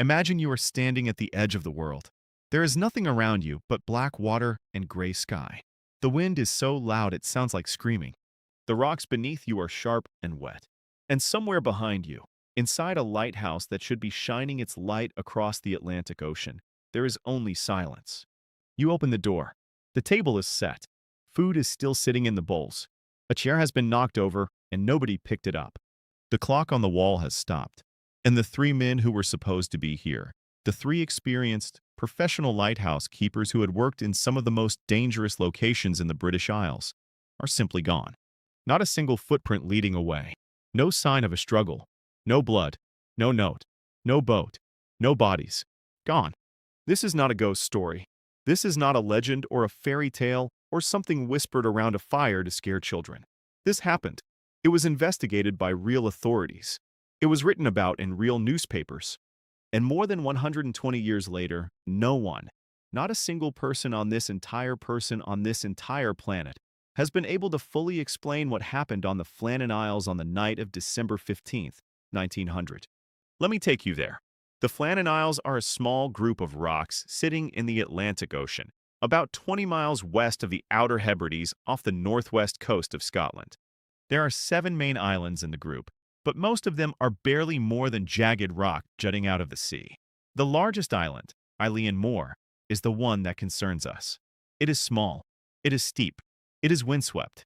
Imagine you are standing at the edge of the world. There is nothing around you but black water and gray sky. The wind is so loud it sounds like screaming. The rocks beneath you are sharp and wet. And somewhere behind you, inside a lighthouse that should be shining its light across the Atlantic Ocean, there is only silence. You open the door. The table is set. Food is still sitting in the bowls. A chair has been knocked over and nobody picked it up. The clock on the wall has stopped. And the three men who were supposed to be here, the three experienced, professional lighthouse keepers who had worked in some of the most dangerous locations in the British Isles, are simply gone. Not a single footprint leading away. No sign of a struggle. No blood. No note. No boat. No bodies. Gone. This is not a ghost story. This is not a legend or a fairy tale or something whispered around a fire to scare children. This happened. It was investigated by real authorities. It was written about in real newspapers. And more than 120 years later, no one, not a single person on this entire planet, has been able to fully explain what happened on the Flannan Isles on the night of December 15th, 1900. Let me take you there. The Flannan Isles are a small group of rocks sitting in the Atlantic Ocean, about 20 miles west of the Outer Hebrides off the northwest coast of Scotland. There are 7 main islands in the group, but most of them are barely more than jagged rock jutting out of the sea. The largest island, Eilean Mor, is the one that concerns us. It is small, it is steep, it is windswept.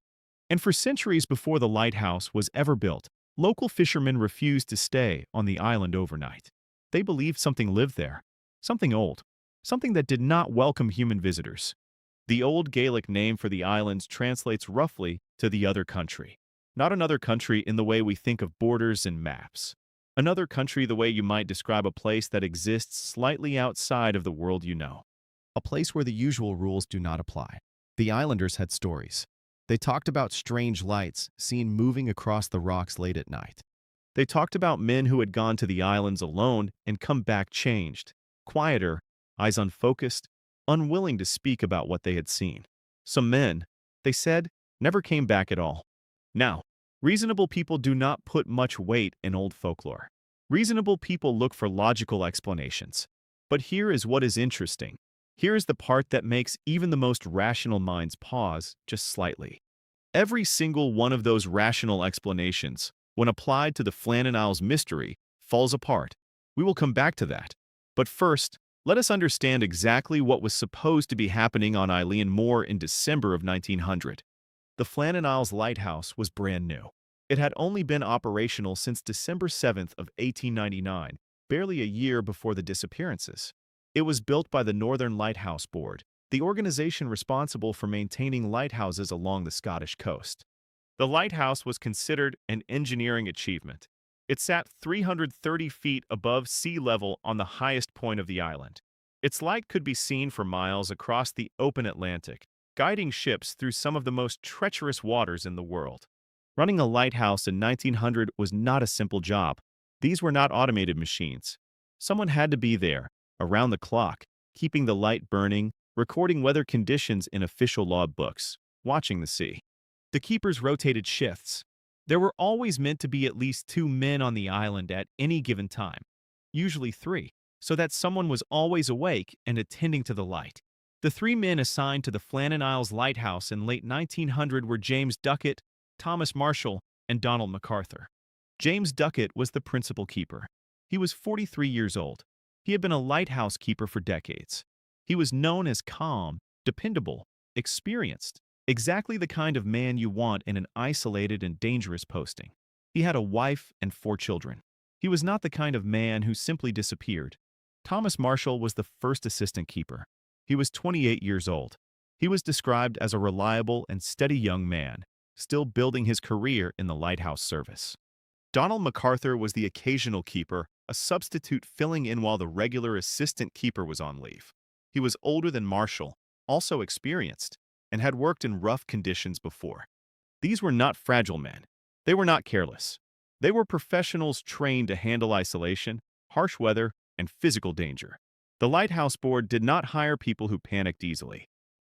And for centuries before the lighthouse was ever built, local fishermen refused to stay on the island overnight. They believed something lived there, something old, something that did not welcome human visitors. The old Gaelic name for the islands translates roughly to the other country. Not another country in the way we think of borders and maps. Another country the way you might describe a place that exists slightly outside of the world you know. A place where the usual rules do not apply. The islanders had stories. They talked about strange lights seen moving across the rocks late at night. They talked about men who had gone to the islands alone and come back changed, quieter, eyes unfocused, unwilling to speak about what they had seen. Some men, they said, never came back at all. Now, reasonable people do not put much weight in old folklore. Reasonable people look for logical explanations. But here is what is interesting. Here is the part that makes even the most rational minds pause just slightly. Every single one of those rational explanations, when applied to the Flannan Isles mystery, falls apart. We will come back to that. But first, let us understand exactly what was supposed to be happening on Eilean Mor in December of 1900. The Flannan Isles Lighthouse was brand new. It had only been operational since December 7th of 1899, barely a year before the disappearances. It was built by the Northern Lighthouse Board, the organization responsible for maintaining lighthouses along the Scottish coast. The lighthouse was considered an engineering achievement. It sat 330 feet above sea level on the highest point of the island. Its light could be seen for miles across the open Atlantic, guiding ships through some of the most treacherous waters in the world. Running a lighthouse in 1900 was not a simple job. These were not automated machines. Someone had to be there, around the clock, keeping the light burning, recording weather conditions in official log books, watching the sea. The keepers rotated shifts. There were always meant to be at least 2 men on the island at any given time, usually 3, so that someone was always awake and attending to the light. The 3 men assigned to the Flannan Isles Lighthouse in late 1900 were James Duckett, Thomas Marshall, and Donald MacArthur. James Duckett was the principal keeper. He was 43 years old. He had been a lighthouse keeper for decades. He was known as calm, dependable, experienced, exactly the kind of man you want in an isolated and dangerous posting. He had a wife and 4 children. He was not the kind of man who simply disappeared. Thomas Marshall was the first assistant keeper. He was 28 years old. He was described as a reliable and steady young man, still building his career in the lighthouse service. Donald MacArthur was the occasional keeper, a substitute filling in while the regular assistant keeper was on leave. He was older than Marshall, also experienced, and had worked in rough conditions before. These were not fragile men. They were not careless. They were professionals trained to handle isolation, harsh weather, and physical danger. The Lighthouse Board did not hire people who panicked easily.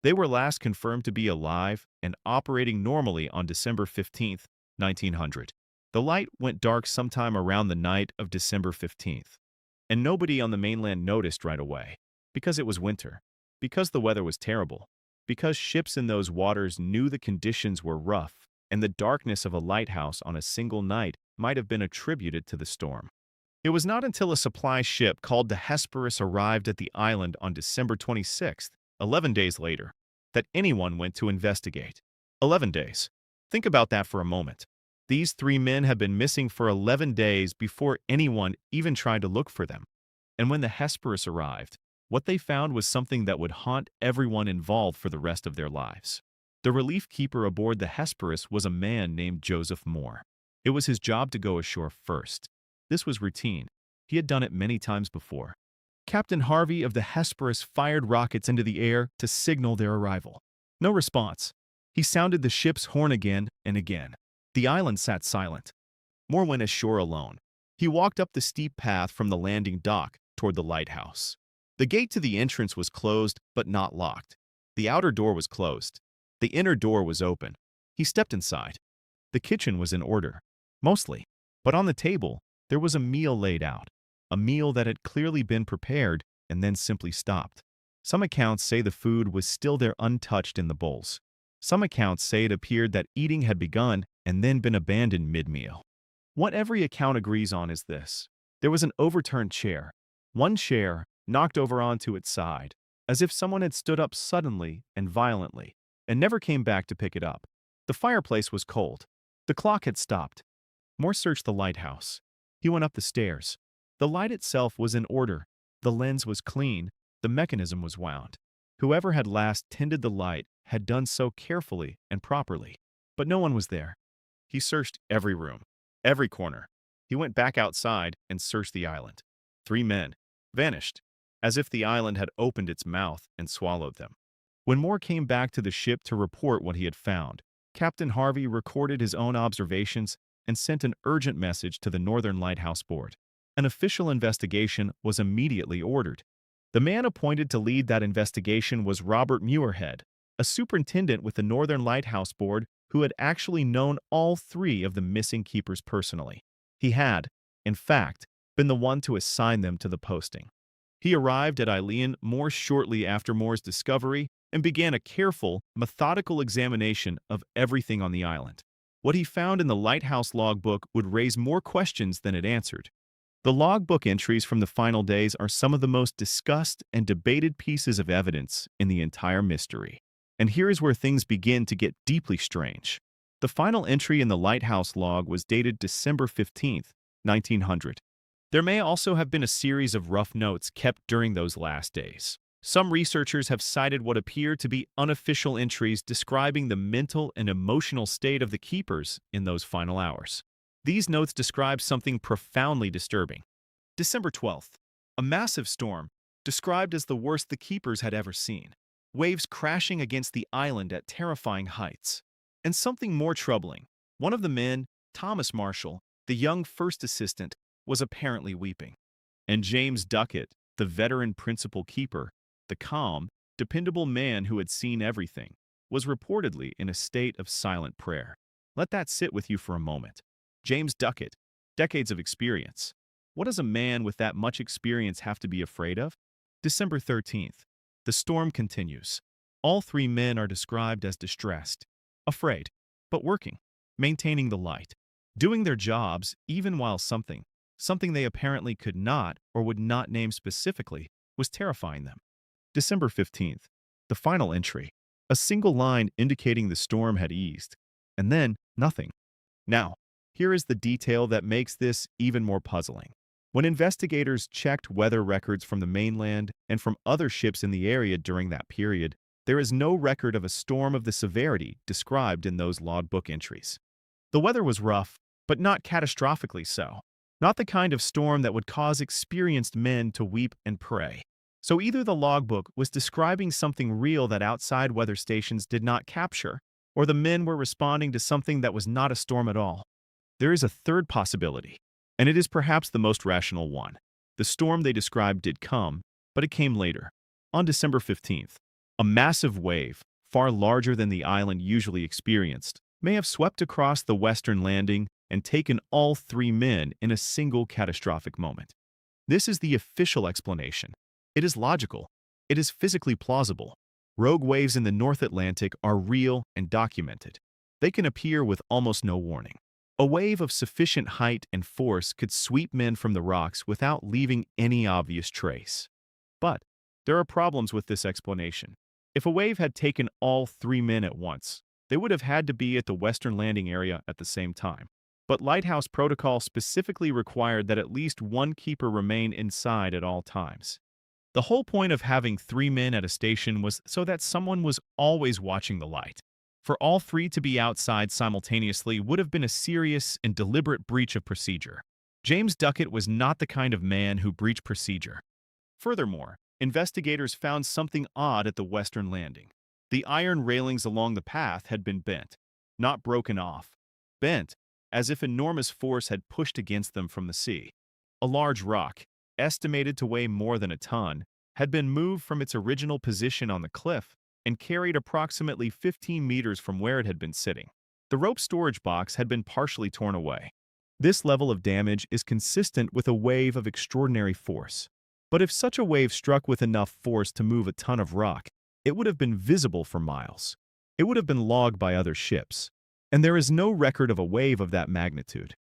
They were last confirmed to be alive and operating normally on December 15th, 1900. The light went dark sometime around the night of December 15th. And nobody on the mainland noticed right away, because it was winter, because the weather was terrible, because ships in those waters knew the conditions were rough, and the darkness of a lighthouse on a single night might have been attributed to the storm. It was not until a supply ship called the Hesperus arrived at the island on December 26th, 11 days later, that anyone went to investigate. 11 days. Think about that for a moment. These three men had been missing for 11 days before anyone even tried to look for them. And when the Hesperus arrived, what they found was something that would haunt everyone involved for the rest of their lives. The relief keeper aboard the Hesperus was a man named Joseph Moore. It was his job to go ashore first. This was routine. He had done it many times before. Captain Harvey of the Hesperus fired rockets into the air to signal their arrival. No response. He sounded the ship's horn again and again. The island sat silent. Moore went ashore alone. He walked up the steep path from the landing dock toward the lighthouse. The gate to the entrance was closed but not locked. The outer door was closed. The inner door was open. He stepped inside. The kitchen was in order, mostly, but on the table there was a meal laid out, a meal that had clearly been prepared and then simply stopped. Some accounts say the food was still there untouched in the bowls. Some accounts say it appeared that eating had begun and then been abandoned mid-meal. What every account agrees on is this. There was an overturned chair, one chair knocked over onto its side, as if someone had stood up suddenly and violently, and never came back to pick it up. The fireplace was cold. The clock had stopped. Moore searched the lighthouse. He went up the stairs. The light itself was in order. The lens was clean. The mechanism was wound. Whoever had last tended the light had done so carefully and properly. But no one was there. He searched every room, every corner. He went back outside and searched the island. 3 men vanished, as if the island had opened its mouth and swallowed them. When Moore came back to the ship to report what he had found, Captain Harvey recorded his own observations and sent an urgent message to the Northern Lighthouse Board. An official investigation was immediately ordered. The man appointed to lead that investigation was Robert Muirhead, a superintendent with the Northern Lighthouse Board who had actually known all 3 of the missing keepers personally. He had, in fact, been the one to assign them to the posting. He arrived at Eilean Moore shortly after Moore's discovery and began a careful, methodical examination of everything on the island. What he found in the lighthouse logbook would raise more questions than it answered. The logbook entries from the final days are some of the most discussed and debated pieces of evidence in the entire mystery. And here is where things begin to get deeply strange. The final entry in the lighthouse log was dated December 15th, 1900. There may also have been a series of rough notes kept during those last days. Some researchers have cited what appear to be unofficial entries describing the mental and emotional state of the keepers in those final hours. These notes describe something profoundly disturbing. December 12th, a massive storm, described as the worst the keepers had ever seen. Waves crashing against the island at terrifying heights. And something more troubling. One of the men, Thomas Marshall, the young first assistant, was apparently weeping. And James Duckett, the veteran principal keeper, the calm, dependable man who had seen everything, was reportedly in a state of silent prayer. Let that sit with you for a moment. James Duckett, decades of experience. What does a man with that much experience have to be afraid of? December 13th. The storm continues. All 3 men are described as distressed, afraid, but working, maintaining the light, doing their jobs even while something they apparently could not or would not name specifically, was terrifying them. December 15th. The final entry. A single line indicating the storm had eased, and then nothing. Now, here is the detail that makes this even more puzzling. When investigators checked weather records from the mainland and from other ships in the area during that period, there is no record of a storm of the severity described in those logbook entries. The weather was rough, but not catastrophically so. Not the kind of storm that would cause experienced men to weep and pray. So either the logbook was describing something real that outside weather stations did not capture, or the men were responding to something that was not a storm at all. There is a third possibility, and it is perhaps the most rational one. The storm they described did come, but it came later. On December 15th, a massive wave, far larger than the island usually experienced, may have swept across the western landing and taken all 3 men in a single catastrophic moment. This is the official explanation. It is logical. It is physically plausible. Rogue waves in the North Atlantic are real and documented. They can appear with almost no warning. A wave of sufficient height and force could sweep men from the rocks without leaving any obvious trace. But there are problems with this explanation. If a wave had taken all 3 men at once, they would have had to be at the western landing area at the same time. But Lighthouse protocol specifically required that at least one keeper remain inside at all times. The whole point of having 3 men at a station was so that someone was always watching the light. For all 3 to be outside simultaneously would have been a serious and deliberate breach of procedure. James Duckett was not the kind of man who breached procedure. Furthermore, investigators found something odd at the western landing. The iron railings along the path had been bent, not broken off. Bent, as if enormous force had pushed against them from the sea. A large rock, estimated to weigh more than a ton, had been moved from its original position on the cliff and carried approximately 15 meters from where it had been sitting. The rope storage box had been partially torn away. This level of damage is consistent with a wave of extraordinary force. But if such a wave struck with enough force to move a ton of rock, it would have been visible for miles. It would have been logged by other ships. And there is no record of a wave of that magnitude.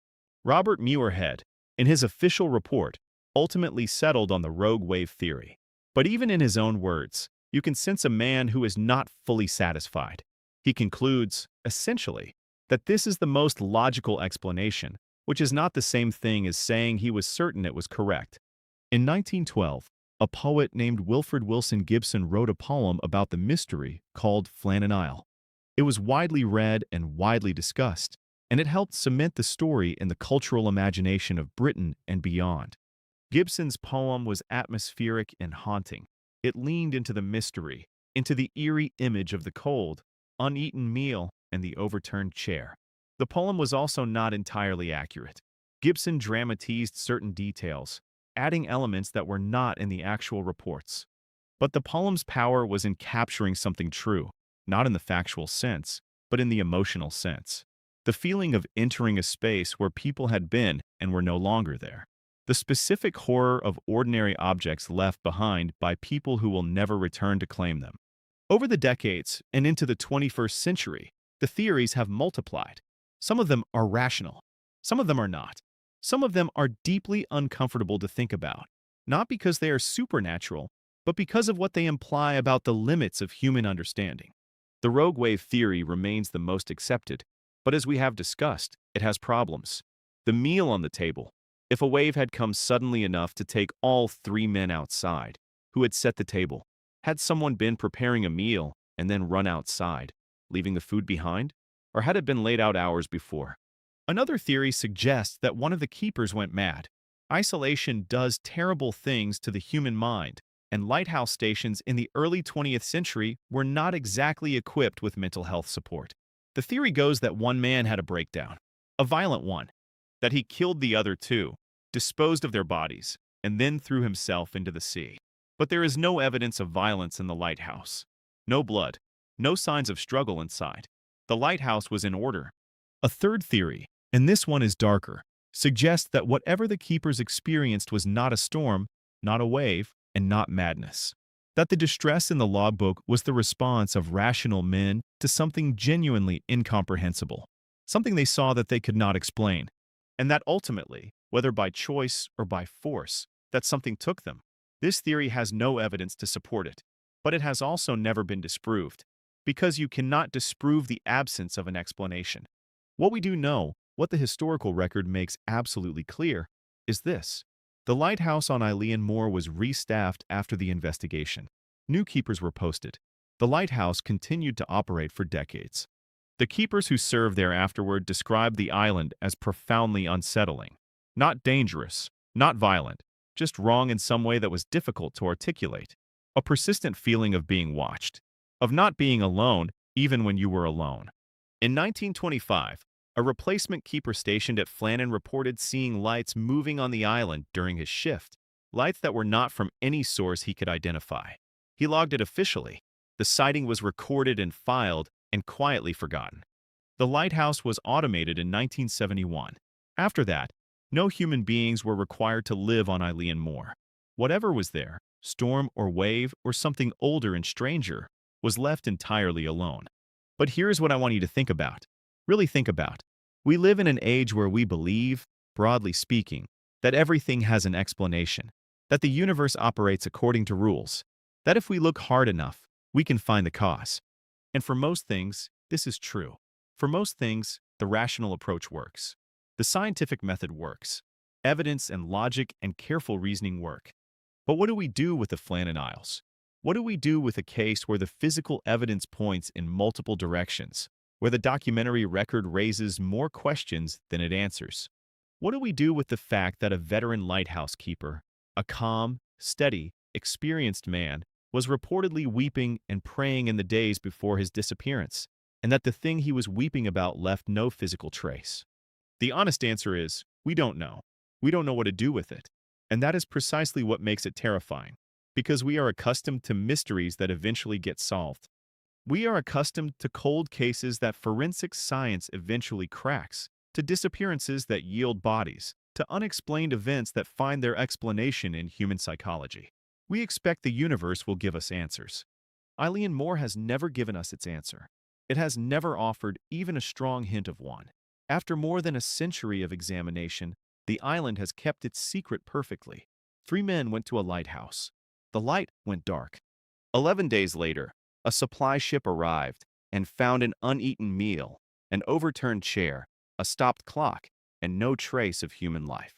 Robert Muirhead, in his official report, ultimately settled on the rogue wave theory. But even in his own words, you can sense a man who is not fully satisfied. He concludes, essentially, that this is the most logical explanation, which is not the same thing as saying he was certain it was correct. In 1912, a poet named Wilfred Wilson Gibson wrote a poem about the mystery called Flannan Isle. It was widely read and widely discussed, and it helped cement the story in the cultural imagination of Britain and beyond. Gibson's poem was atmospheric and haunting. It leaned into the mystery, into the eerie image of the cold, uneaten meal, and the overturned chair. The poem was also not entirely accurate. Gibson dramatized certain details, adding elements that were not in the actual reports. But the poem's power was in capturing something true, not in the factual sense, but in the emotional sense. The feeling of entering a space where people had been and were no longer there. The specific horror of ordinary objects left behind by people who will never return to claim them. Over the decades and into the 21st century, the theories have multiplied. Some of them are rational. Some of them are not. Some of them are deeply uncomfortable to think about, not because they are supernatural, but because of what they imply about the limits of human understanding. The rogue wave theory remains the most accepted, but as we have discussed, it has problems. The meal on the table. If a wave had come suddenly enough to take all 3 men outside, who had set the table? Had someone been preparing a meal and then run outside, leaving the food behind? Or had it been laid out hours before? Another theory suggests that one of the keepers went mad. Isolation does terrible things to the human mind, and lighthouse stations in the early 20th century were not exactly equipped with mental health support. The theory goes that one man had a breakdown, a violent one, that he killed the other 2, disposed of their bodies, and then threw himself into the sea. But there is no evidence of violence in the lighthouse. No blood, no signs of struggle inside. The lighthouse was in order. A third theory, and this one is darker, suggests that whatever the keepers experienced was not a storm, not a wave, and not madness. That the distress in the logbook was the response of rational men to something genuinely incomprehensible, something they saw that they could not explain, and that ultimately, whether by choice or by force, that something took them. This theory has no evidence to support it, but it has also never been disproved, because you cannot disprove the absence of an explanation. What we do know, what the historical record makes absolutely clear, is this. The lighthouse on Eilean Moor was restaffed after the investigation. New keepers were posted. The lighthouse continued to operate for decades. The keepers who served there afterward described the island as profoundly unsettling. Not dangerous, not violent, just wrong in some way that was difficult to articulate. A persistent feeling of being watched, of not being alone even when you were alone. In 1925, a replacement keeper stationed at Flannan reported seeing lights moving on the island during his shift, lights that were not from any source he could identify. He logged it officially. The sighting was recorded and filed and quietly forgotten. The lighthouse was automated in 1971. After that, No human beings were required to live on Eilean Moor. Whatever was there, storm or wave or something older and stranger, was left entirely alone. But here's what I want you to think about. Really think about. We live in an age where we believe, broadly speaking, that everything has an explanation, that the universe operates according to rules, that if we look hard enough, we can find the cause. And for most things, this is true. For most things, the rational approach works. The scientific method works. Evidence and logic and careful reasoning work. But what do we do with the Flannan Isles? What do we do with a case where the physical evidence points in multiple directions, where the documentary record raises more questions than it answers? What do we do with the fact that a veteran lighthouse keeper, a calm, steady, experienced man, was reportedly weeping and praying in the days before his disappearance, and that the thing he was weeping about left no physical trace? The honest answer is, we don't know. We don't know what to do with it. And that is precisely what makes it terrifying, because we are accustomed to mysteries that eventually get solved. We are accustomed to cold cases that forensic science eventually cracks, to disappearances that yield bodies, to unexplained events that find their explanation in human psychology. We expect the universe will give us answers. Eilean Moor has never given us its answer. It has never offered even a strong hint of one. After more than a century of examination, the island has kept its secret perfectly. 3 men went to a lighthouse. The light went dark. 11 days later, a supply ship arrived and found an uneaten meal, an overturned chair, a stopped clock, and no trace of human life.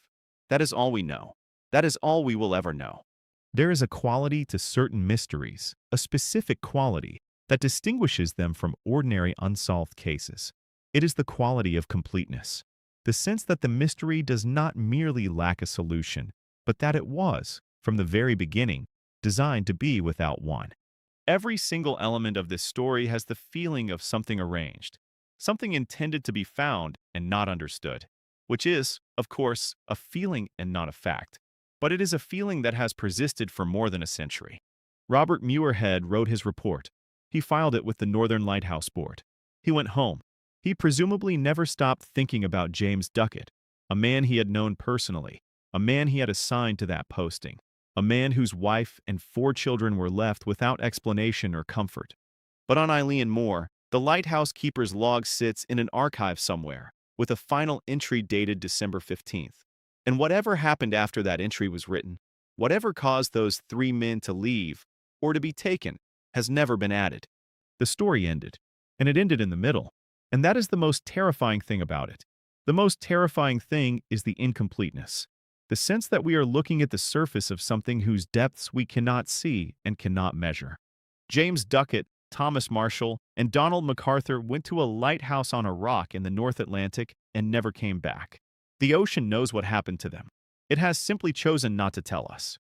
That is all we know. That is all we will ever know. There is a quality to certain mysteries, a specific quality, that distinguishes them from ordinary unsolved cases. It is the quality of completeness. The sense that the mystery does not merely lack a solution, but that it was, from the very beginning, designed to be without one. Every single element of this story has the feeling of something arranged, something intended to be found and not understood, which is, of course, a feeling and not a fact. But it is a feeling that has persisted for more than a century. Robert Muirhead wrote his report. He filed it with the Northern Lighthouse Board. He went home. He presumably never stopped thinking about James Duckett, a man he had known personally, a man he had assigned to that posting, a man whose wife and 4 children were left without explanation or comfort. But on Eilean Moor, the lighthouse keeper's log sits in an archive somewhere, with a final entry dated December 15th. And whatever happened after that entry was written, whatever caused those 3 men to leave or to be taken, has never been added. The story ended, and it ended in the middle. And that is the most terrifying thing about it. The most terrifying thing is the incompleteness. The sense that we are looking at the surface of something whose depths we cannot see and cannot measure. James Duckett, Thomas Marshall, and Donald MacArthur went to a lighthouse on a rock in the North Atlantic and never came back. The ocean knows what happened to them. It has simply chosen not to tell us.